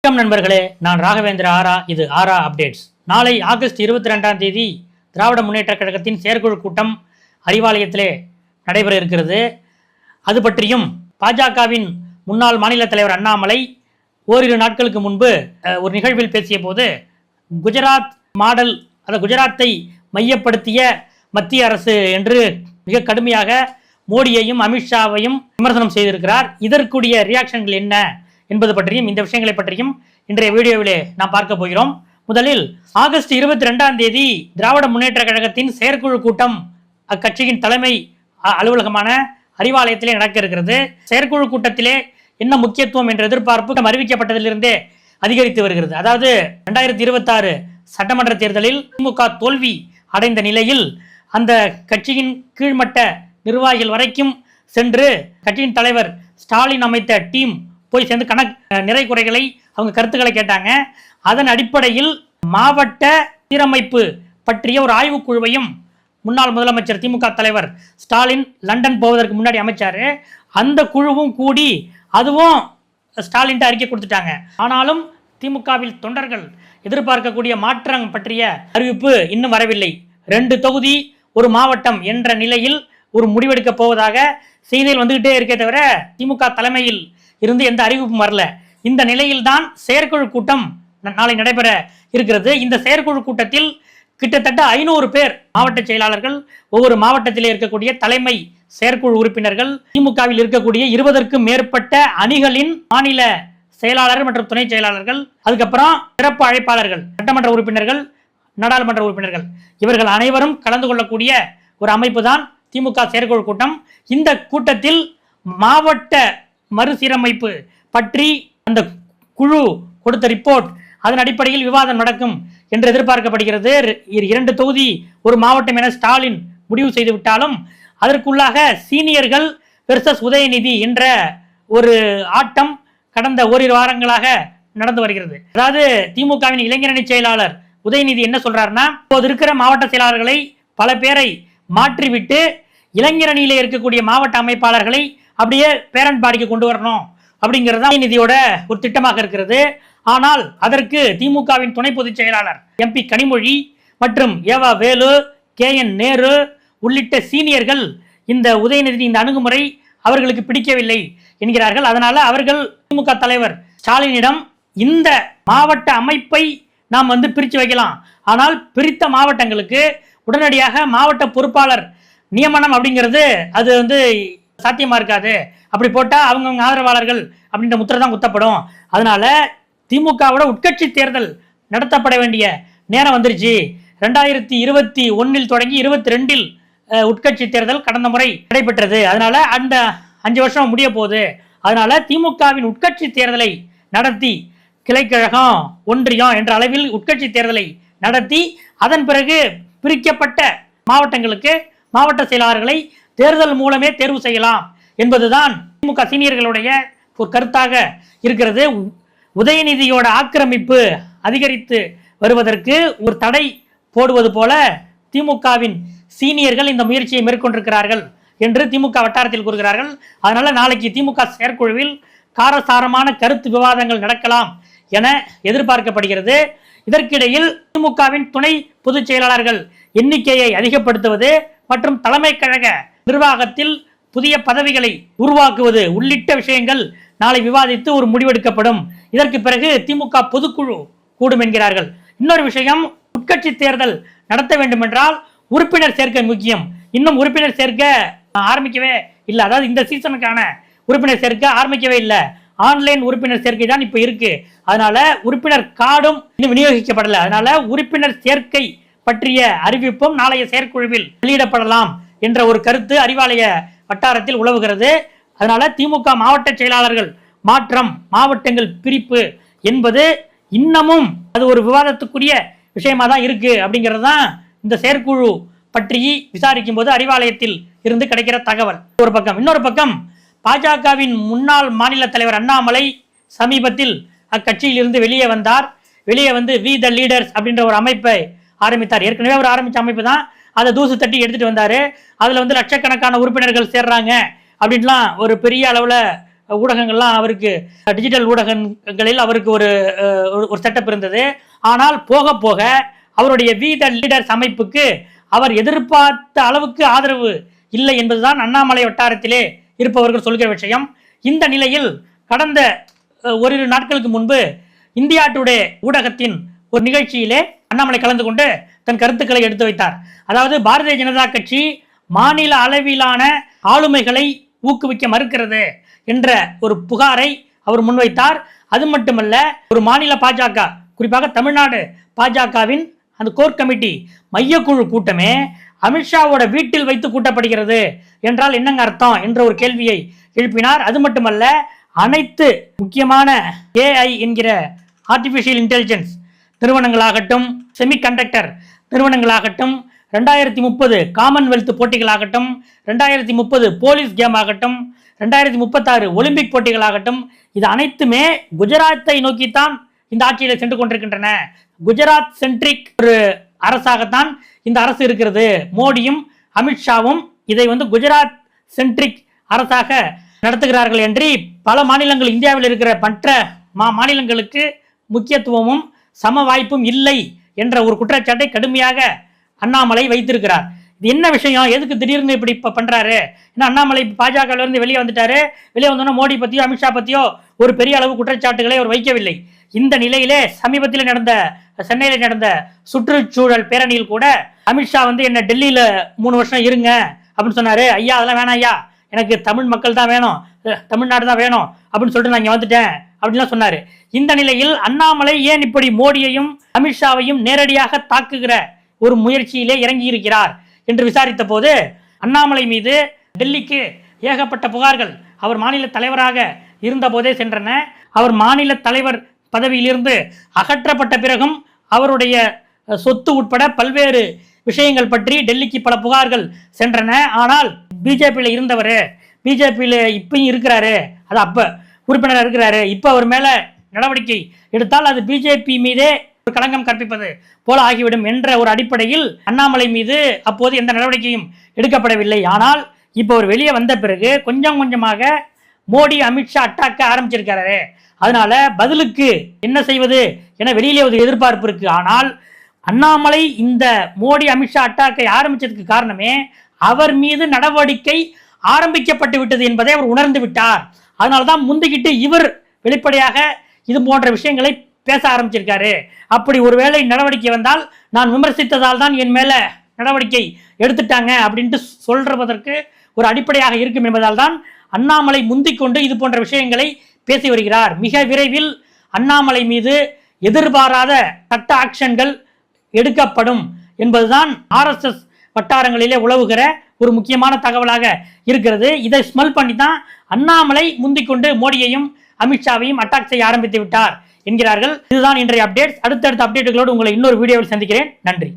வணக்கம் நண்பர்களே, நான் ராகவேந்திர ஆரா. இது ஆரா அப்டேட்ஸ். நாளை ஆகஸ்ட் 22ஆம் தேதி திராவிட முன்னேற்ற கழகத்தின் செயற்குழு கூட்டம் அறிவாலயத்திலே நடைபெற இருக்கிறது. அது பற்றியும் பாஜகவின் முன்னாள் மாநில தலைவர் அண்ணாமலை ஓரிரு நாட்களுக்கு முன்பு ஒரு நிகழ்வில் பேசிய போது குஜராத் மாடல், குஜராத்தை மையப்படுத்திய மத்திய அரசு என்று மிக கடுமையாக மோடியையும் அமித்ஷாவையும் விமர்சனம் செய்திருக்கிறார். இதற்குரிய ரியாக்ஷன்கள் என்ன என்பது பற்றியும் இந்த விஷயங்களை பற்றியும் இன்றைய வீடியோவிலே நாம் பார்க்க போகிறோம். முதலில் ஆகஸ்ட் 22ஆம் தேதி திராவிட முன்னேற்ற கழகத்தின் செயற்குழு கூட்டம் அக்கட்சியின் தலைமை அலுவலகமான அறிவாலயத்திலே நடக்க இருக்கிறது. செயற்குழு கூட்டத்திலே என்ன முக்கியத்துவம் என்ற எதிர்பார்ப்பு அறிவிக்கப்பட்டதிலிருந்தே அதிகரித்து வருகிறது. அதாவது 2026 சட்டமன்ற தேர்தலில் திமுக தோல்வி அடைந்த நிலையில் அந்த கட்சியின் கீழ்மட்ட நிர்வாகிகள் வரைக்கும் சென்று கட்சியின் தலைவர் ஸ்டாலின் அமைத்த டீம் போய் சேர்ந்து நிறை குறைகளை அவங்க கருத்துக்களை கேட்டாங்க. அதன் அடிப்படையில் மாவட்ட சீரமைப்பு பற்றிய ஒரு ஆய்வுக்குழுவையும் முன்னாள் முதலமைச்சர் திமுக தலைவர் ஸ்டாலின் லண்டன் போவதற்கு முன்னாடி அமைச்சாரு. அந்த குழுவும் கூடி அதுவும் ஸ்டாலின் அறிக்கை கொடுத்துட்டாங்க. ஆனாலும் திமுகவில் தொண்டர்கள் எதிர்பார்க்கக்கூடிய மாற்றம் பற்றிய அறிவிப்பு இன்னும் வரவில்லை. 2 தொகுதி ஒரு மாவட்டம் என்ற நிலையில் ஒரு முடிவெடுக்க போவதாக செய்தியில் வந்துகிட்டே இருக்கே தவிர திமுக தலைமையில் இருந்து எந்த அறிவிப்பும் வரல. இந்த நிலையில்தான் செயற்குழு கூட்டம் நாளை நடைபெற இருக்கிறது. இந்த செயற்குழு கூட்டத்தில் கிட்டத்தட்ட 500 பேர் மாவட்ட செயலாளர்கள், ஒவ்வொரு மாவட்டத்திலே இருக்கக்கூடிய தலைமை செயற்குழு உறுப்பினர்கள், திமுகவில் இருக்கக்கூடிய 20க்கும் மேற்பட்ட அணிகளின் மாநில செயலாளர்கள் மற்றும் துணை செயலாளர்கள், அதுக்கப்புறம் சிறப்பு அழைப்பாளர்கள், சட்டமன்ற உறுப்பினர்கள், நாடாளுமன்ற உறுப்பினர்கள், இவர்கள் அனைவரும் கலந்து கொள்ளக்கூடிய ஒரு அமைப்பு தான் திமுக செயற்குழு கூட்டம். இந்த கூட்டத்தில் மாவட்ட மறுசீரமைப்பு பற்றி அந்த குழு கொடுத்த ரிப்போர்ட், அதன் அடிப்படையில் விவாதம் நடக்கும் என்று எதிர்பார்க்கப்படுகிறது. 2 தொகுதி ஒரு மாவட்டம் என ஸ்டாலின் முடிவு செய்து விட்டாலும் அதற்குள்ளாக சீனியர்கள் வெர்சஸ் உதயநிதி என்ற ஒரு ஆட்டம் கடந்த ஓரிரு வாரங்களாக நடந்து வருகிறது. அதாவது திமுகவின் இளைஞரணி செயலாளர் உதயநிதி என்ன சொல்றாருன்னா, இப்போது இருக்கிற மாவட்ட செயலாளர்களை பல பேரை மாற்றிவிட்டு இளைஞரணியிலே இருக்கக்கூடிய மாவட்ட அமைப்பாளர்களை அப்படியே பேரண்ட் பாடிக்கு கொண்டு வரணும் அப்படிங்கிறது தான் நிதியோட ஒரு திட்டமாக இருக்கிறது. ஆனால் அதற்கு திமுகவின் துணை பொதுச் செயலாளர் MP கனிமொழி மற்றும் ஏவா வேலு, KN நேரு உள்ளிட்ட சீனியர்கள் இந்த உதயநிதி இந்த அணுகுமுறை அவர்களுக்கு பிடிக்கவில்லை என்கிறார்கள். அதனால அவர்கள் திமுக தலைவர் ஸ்டாலினிடம் இந்த மாவட்ட அமைப்பை நாம் பிரித்து வைக்கலாம், ஆனால் பிரித்த மாவட்டங்களுக்கு உடனடியாக மாவட்ட பொறுப்பாளர் நியமனம் அப்படிங்கிறது அது சாத்தியமா இருக்காது, அப்படி போட்டா அவங்க ஆதரவாளர்கள் அப்படின்ற முத்திரை தான் குத்தப்படும். அதனால திமுகவோட உட்கட்சி தேர்தல் நடத்தப்பட வேண்டிய நேரம் வந்துருச்சு. 2021 தொடங்கி 22 உட்கட்சி தேர்தல் கடந்த முறை நடைபெற்றது. அதனால அந்த 5 வருஷம் முடிய போகுது. அதனால திமுகவின் உட்கட்சி தேர்தலை நடத்தி கிளைக்கழகம், ஒன்றியம் என்ற அளவில் உட்கட்சி தேர்தலை நடத்தி அதன் பிறகு பிரிக்கப்பட்ட மாவட்டங்களுக்கு மாவட்ட செயலாளர்களை தேர்தல் மூலமே தேர்வு செய்யலாம் என்பதுதான் திமுக சீனியர்களுடைய ஒரு கருத்தாக இருக்கிறது. உதயநிதியோட ஆக்கிரமிப்பு அதிகரித்து வருவதற்கு ஒரு தடை போடுவது போல திமுகவின் சீனியர்கள் இந்த முயற்சியை மேற்கொண்டிருக்கிறார்கள் என்று திமுக வட்டாரத்தில் கூறுகிறார்கள். அதனால நாளைக்கு திமுக செயற்குழுவில் காரசாரமான கருத்து விவாதங்கள் நடக்கலாம் என எதிர்பார்க்கப்படுகிறது. இதற்கிடையில் திமுகவின் துணை பொதுச் செயலாளர்கள் எண்ணிக்கையை அதிகப்படுத்துவது மற்றும் தலைமை கழக நிர்வாகத்தில் புதிய பதவிகளை உருவாக்குவது உள்ளிட்ட விஷயங்கள் நாளை விவாதித்து ஒரு முடிவெடுக்கப்படும். இதற்கு பிறகு திமுக பொதுக்குழு கூடும் என்கிறார்கள். இன்னொரு விஷயம், உட்கட்சி தேர்தல் நடத்த வேண்டும் என்றால் உறுப்பினர் சேர்க்கை முக்கியம். இன்னும் உறுப்பினர் சேர்க்க ஆரம்பிக்கவே இல்லை. அதாவது இந்த சீசனுக்கான உறுப்பினர் சேர்க்க ஆரம்பிக்கவே இல்லை. ஆன்லைன் உறுப்பினர் சேர்க்கை தான் இப்ப இருக்கு. அதனால உறுப்பினர் கார்டும் இன்னும் விநியோகிக்கப்படல. அதனால உறுப்பினர் சேர்க்கை பற்றிய அறிவிப்பும் நாளைய செயற்குழுவில் வெளியிடப்படலாம் என்ற ஒரு கருத்து அறிவாலய வட்டாரத்தில் உலவுகிறது. அதனால திமுக மாவட்ட செயலாளர்கள் மாற்றம், மாவட்டங்கள் பிரிப்பு என்பது இன்னமும் அது ஒரு விவாதத்துக்குரிய விஷயமா தான் இருக்கு அப்படிங்கிறது தான் இந்த செயற்குழு பற்றி விசாரிக்கும் போது அறிவாலயத்தில் இருந்து கிடைக்கிற தகவல் ஒரு பக்கம். இன்னொரு பக்கம் பாஜகவின் முன்னாள் மாநில தலைவர் அண்ணாமலை சமீபத்தில் அக்கட்சியில் இருந்து வெளியே வந்தார். வெளியே வந்து வி த லீடர்ஸ் அப்படின்ற ஒரு அமைப்பை ஆரம்பித்தார். ஏற்கனவே அவர் ஆரம்பித்த அமைப்பு தான், அதை தூசு தட்டி எடுத்துட்டு வந்தாரு. அதுல லட்சக்கணக்கான உறுப்பினர்கள் சேர்றாங்க அப்படின்லாம் ஒரு பெரிய அளவுல ஊடகங்கள்லாம் அவருக்கு, டிஜிட்டல் ஊடகங்களில் அவருக்கு ஒரு செட்டப் இருந்தது. ஆனால் போக போக அவருடைய வி த லீடர்ஸ் அமைப்புக்கு அவர் எதிர்பார்த்த அளவுக்கு ஆதரவு இல்லை என்பதுதான் அண்ணாமலை வட்டாரத்திலே இருப்பவர்கள் சொல்கிற விஷயம். இந்த நிலையில் கடந்த ஓரிரு நாட்களுக்கு முன்பு இந்தியா டுடே ஊடகத்தின் ஒரு நிகழ்ச்சியிலே அண்ணாமலை கலந்து கொண்டு தன் கருத்துக்களை எடுத்து வைத்தார். அதாவது பாரதிய ஜனதா கட்சி மாநில அளவிலான ஆளுமைகளை ஊக்குவிக்க மறுக்கிறது என்ற ஒரு புகாரை அவர் முன்வைத்தார். அது மட்டுமல்ல, ஒரு மாநில பாஜக, குறிப்பாக தமிழ்நாடு பாஜகவின் அந்த கோர் கமிட்டி மையக்குழு கூட்டமே அமித்ஷாவோட வீட்டில் வைத்து கூட்டப்படுகிறது என்றால் என்னங்க அர்த்தம் என்ற ஒரு கேள்வியை எழுப்பினார். அது மட்டுமல்ல, அனைத்து முக்கியமான AI என்கிற ஆர்டிபிஷியல் இன்டெலிஜென்ஸ் நிறுவனங்களாகட்டும், செமிகண்டக்டர் நிறுவனங்களாகட்டும், 2030 காமன்வெல்த் போட்டிகளாகட்டும், 2030 போலீஸ் கேம் ஆகட்டும், 2036 ஒலிம்பிக் போட்டிகளாகட்டும், இது அனைத்துமே குஜராத்தை நோக்கித்தான் இந்த ஆட்சியில் சென்று கொண்டிருக்கின்றன. குஜராத் சென்ட்ரிக் ஒரு அரசாகத்தான் இந்த அரசு இருக்கிறது. மோடியும் அமித்ஷாவும் இதை குஜராத் சென்ட்ரிக் அரசாக நடத்துகிறார்கள் என்று பல மாநிலங்கள், இந்தியாவில் இருக்கிற மற்ற மாநிலங்களுக்கு முக்கியத்துவமும் சம வாய்ப்பும் இல்லை என்ற ஒரு குற்றச்சாட்டை கடுமையாக அண்ணாமலை வைத்திருக்கிறார். இது என்ன விஷயம்? எதுக்கு திடீர்னு இப்படி பண்றாரு? ஏன்னா அண்ணாமலை பாஜகவில இருந்து வெளியே வந்துட்டாரு. வெளியே வந்தோன்னா மோடி பத்தியோ அமித்ஷா பத்தியோ ஒரு பெரிய அளவு குற்றச்சாட்டுகளை அவர் வைக்கவில்லை. இந்த நிலையிலே சமீபத்தில் சென்னையில் நடந்த சுற்றுச்சூழல் பேரணியில் கூட அமித்ஷா என்ன டெல்லியில 3 வருஷம் இருங்க அப்படின்னு சொன்னாரு. ஐயா அதெல்லாம் வேணாம் ஐயா, எனக்கு தமிழ் மக்கள் தான் வேணும், தமிழ்நாடு தான் வேணும் அப்படின்னு சொல்லிட்டு நான் இங்க வந்துட்டேன் அப்படின்லாம் சொன்னாரு. இந்த நிலையில் அண்ணாமலை ஏன் இப்படி மோடியையும் அமித்ஷாவையும் நேரடியாக தாக்குகிற ஒரு முயற்சியிலே இறங்கி இருக்கிறார் என்று விசாரித்த போது அண்ணாமலை மீது டெல்லிக்கு ஏகப்பட்ட புகார்கள் அவர் மாநில தலைவராக இருந்த போதே சென்றன. அவர் மாநில தலைவர் பதவியிலிருந்து அகற்றப்பட்ட பிறகும் அவருடைய சொத்து உட்பட பல்வேறு விஷயங்கள் பற்றி டெல்லிக்கு பல புகார்கள் சென்றன. ஆனால் பிஜேபியில் இருந்தவர், பிஜேபியில் இப்பயும் இருக்கிறாரு, அது அப்ப உறுப்பினர் இருக்கிறாரு, இப்போ அவர் மேல நடவடிக்கை எடுத்தால் அது பிஜேபி மீதே ஒரு களங்கம் கற்பிப்பது போல ஆகிவிடும் என்ற ஒரு அடிப்படையில் அண்ணாமலை மீது அப்போது எந்த நடவடிக்கையும் எடுக்கப்படவில்லை. ஆனால் இப்போ அவர் வெளியே வந்த பிறகு கொஞ்சம் கொஞ்சமாக மோடி அமித்ஷா அட்டாக்க ஆரம்பிச்சிருக்காரு. அதனால பதிலுக்கு என்ன செய்வது என வெளியிலே ஒரு எதிர்பார்ப்பு இருக்கு. ஆனால் அண்ணாமலை இந்த மோடி அமித்ஷா அட்டாக்கை ஆரம்பிச்சதுக்கு காரணமே அவர் மீது நடவடிக்கை ஆரம்பிக்கப்பட்டு விட்டது என்பதை அவர் உணர்ந்து விட்டார். அதனால்தான் முந்திக்கிட்டு இவர் வெளிப்படையாக இது போன்ற விஷயங்களை பேச ஆரம்பிச்சிருக்காரு. அப்படி ஒருவேளை நடவடிக்கை வந்தால் நான் விமர்சித்ததால் தான் என் மேல நடவடிக்கை எடுத்துட்டாங்க அப்படின்ட்டு சொல்றதற்கு ஒரு அடிப்படையாக இருக்கும் என்பதால் தான் அண்ணாமலை முந்திக்கொண்டு இது போன்ற விஷயங்களை பேசி வருகிறார். மிக விரைவில் அண்ணாமலை மீது எதிர்பாராத சட்ட ஆக்ஷன்கள் எடுக்கப்படும் என்பதுதான் RSS வட்டாரங்களிலே உலவுகிற ஒரு முக்கியமான தகவலாக இருக்கிறது. இதை ஸ்மெல் பண்ணி தான் அண்ணாமலை முந்திக்கொண்டு மோடியையும் அமித்ஷாவையும் அட்டாக் செய்ய ஆரம்பித்து விட்டார் என்கிறார்கள். இதுதான் இன்றைய அப்டேட்ஸ். அடுத்தடுத்த அப்டேட்டுகளோடு உங்களை இன்னொரு வீடியோவில் சந்திக்கிறேன். நன்றி.